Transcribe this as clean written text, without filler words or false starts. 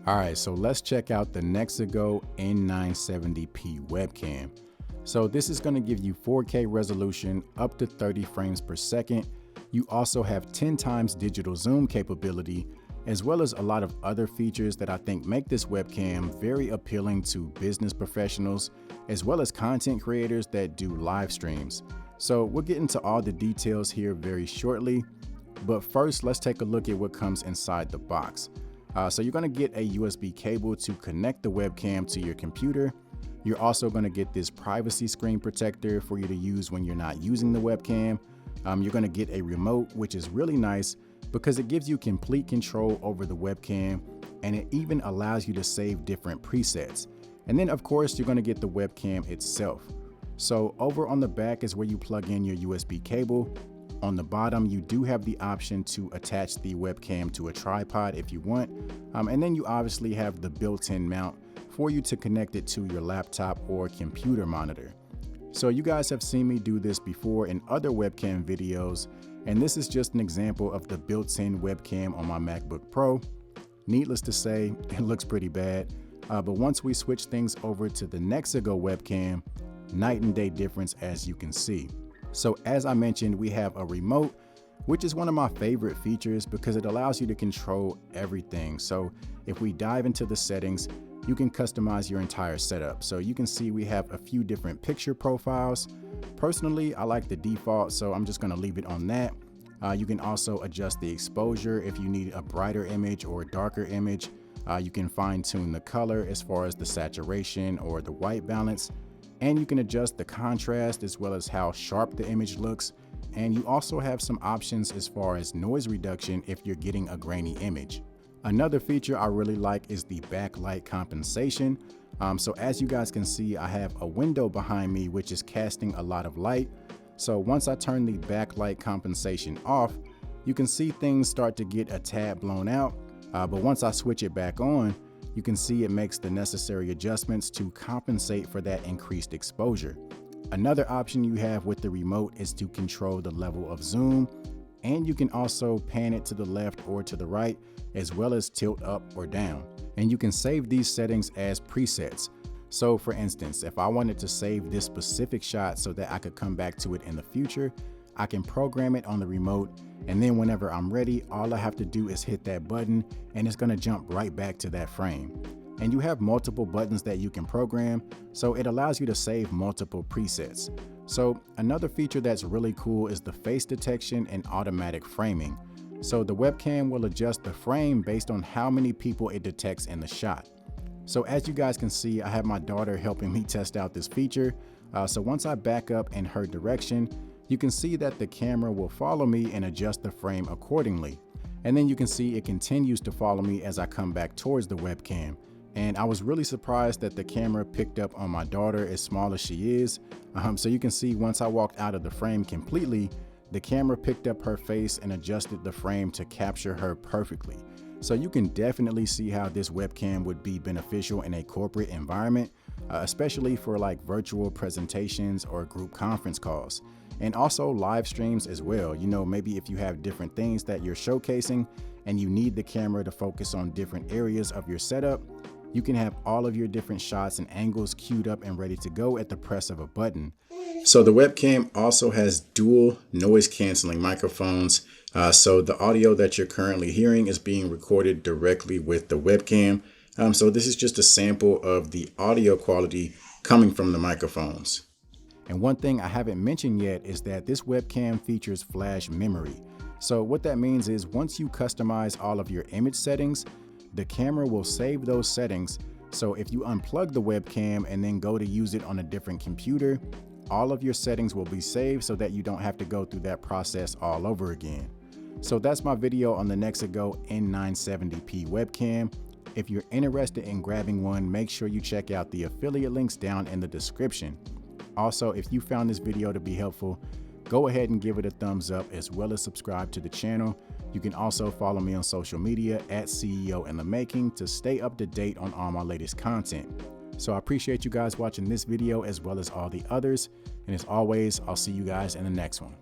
All right, so let's check out the NexiGo N970P webcam. So this is going to give you 4K resolution up to 30 frames per second. You also have 10 times digital zoom capability, as well as a lot of other features that I think make this webcam very appealing to business professionals, as well as content creators that do live streams. So we'll get into all the details here very shortly, but first let's take a look at what comes inside the box. So you're going to get a USB cable to connect the webcam to your computer. You're also going to get this privacy screen protector for you to use when you're not using the webcam. You're going to get a remote, which is really nice because it gives you complete control over the webcam, and it even allows you to save different presets. And then of course, you're going to get the webcam itself. So over on the back is where you plug in your USB cable. On the bottom, you do have the option to attach the webcam to a tripod if you want. And then you obviously have the built-in mount for you to connect it to your laptop or computer monitor. So you guys have seen me do this before in other webcam videos, and this is just an example of the built-in webcam on my MacBook Pro. Needless to say, it looks pretty bad, but once we switch things over to the NexiGo webcam, night and day difference as you can see. So as I mentioned, we have a remote, which is one of my favorite features because it allows you to control everything. So if we dive into the settings, you can customize your entire setup. So you can see we have a few different picture profiles. Personally, I like the default, so I'm just going to leave it on that. You can also adjust the exposure if you need a brighter image or a darker image. You can fine tune the color as far as the saturation or the white balance. And you can adjust the contrast as well as how sharp the image looks. And you also have some options as far as noise reduction if you're getting a grainy image. Another feature I really like is the backlight compensation. So as you guys can see, I have a window behind me which is casting a lot of light. So once I turn the backlight compensation off, you can see things start to get a tad blown out. But once I switch it back on, you can see it makes the necessary adjustments to compensate for that increased exposure. Another option you have with the remote is to control the level of zoom, and you can also pan it to the left or to the right, as well as tilt up or down. And you can save these settings as presets. So for instance, if I wanted to save this specific shot so that I could come back to it in the future, I can program it on the remote, and then whenever I'm ready, all I have to do is hit that button and it's going to jump right back to that frame. And you have multiple buttons that you can program, so it allows you to save multiple presets. So another feature that's really cool is the face detection and automatic framing. So the webcam will adjust the frame based on how many people it detects in the shot. So as you guys can see, I have my daughter helping me test out this feature. So once I back up in her direction, you can see that the camera will follow me and adjust the frame accordingly. And then you can see it continues to follow me as I come back towards the webcam. And I was really surprised that the camera picked up on my daughter as small as she is. So you can see once I walked out of the frame completely, the camera picked up her face and adjusted the frame to capture her perfectly. So you can definitely see how this webcam would be beneficial in a corporate environment, especially for like virtual presentations or group conference calls. And also live streams as well. You know, maybe if you have different things that you're showcasing and you need the camera to focus on different areas of your setup, you can have all of your different shots and angles queued up and ready to go at the press of a button. So the webcam also has dual noise canceling microphones. So the audio that you're currently hearing is being recorded directly with the webcam. So this is just a sample of the audio quality coming from the microphones. And one thing I haven't mentioned yet is that this webcam features flash memory. So what that means is once you customize all of your image settings, the camera will save those settings. So if you unplug the webcam and then go to use it on a different computer, all of your settings will be saved so that you don't have to go through that process all over again. So that's my video on the NexiGo N970P webcam. If you're interested in grabbing one, make sure you check out the affiliate links down in the description. Also, if you found this video to be helpful, go ahead and give it a thumbs up as well as subscribe to the channel. You can also follow me on social media at CEO in the Making to stay up to date on all my latest content. So I appreciate you guys watching this video as well as all the others. And as always, I'll see you guys in the next one.